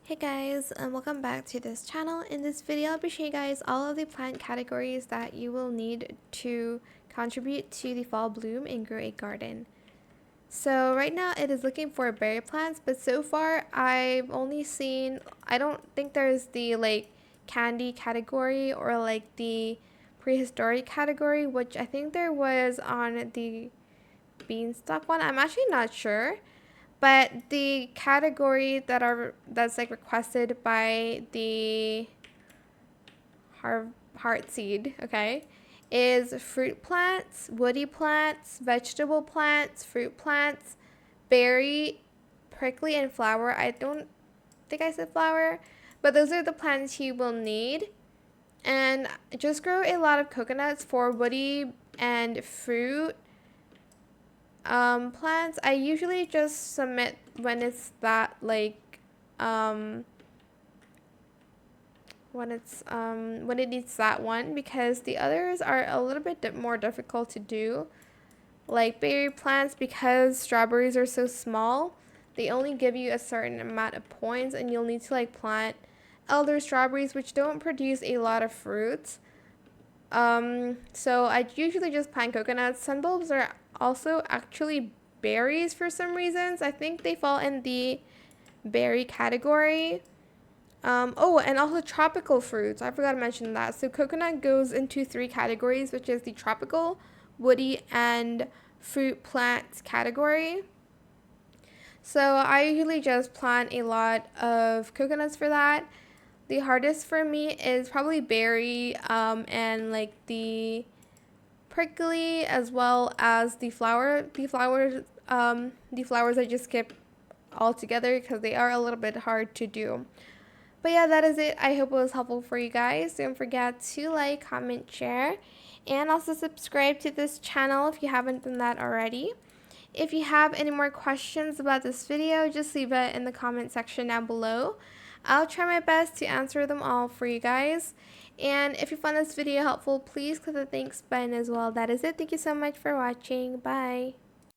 Hey guys, and welcome back to this channel. In this video, I'll be showing you guys all of the plant categories that you will need to contribute to the fall bloom in Grow a Garden. So right now it is looking for berry plants, but so far I've only seen, I don't think there's the candy category or the prehistoric category, which I think there was on the beanstalk one. I'm actually not sure. But the category that's requested by the Heartseed, okay, is fruit plants, woody plants, vegetable plants, fruit plants, berry, prickly, and flower. I don't think I said flower, but those are the plants you will need. And just grow a lot of coconuts for woody and fruit plants. I usually just submit when it's that when it needs that one, because the others are a little bit more difficult to do, like berry plants. Because strawberries are so small, they only give you a certain amount of points, and you'll need to plant elder strawberries, which don't produce a lot of fruits. So I usually just plant coconuts. Sunbulbs are also actually berries for some reasons. I think they fall in the berry category. Oh, and also tropical fruits. I forgot to mention that. So coconut goes into 3 categories, which is the tropical, woody, and fruit plants category. So I usually just plant a lot of coconuts for that. The hardest for me is probably berry, and the prickly, as well as the flower. The flowers I just skip altogether because they are a little bit hard to do. But yeah, that is it. I hope it was helpful for you guys. Don't forget to like, comment, share, and also subscribe to this channel if you haven't done that already. If you have any more questions about this video, just leave it in the comment section down below. I'll try my best to answer them all for you guys. And if you found this video helpful, please click the thanks button as well. That is it. Thank you so much for watching. Bye.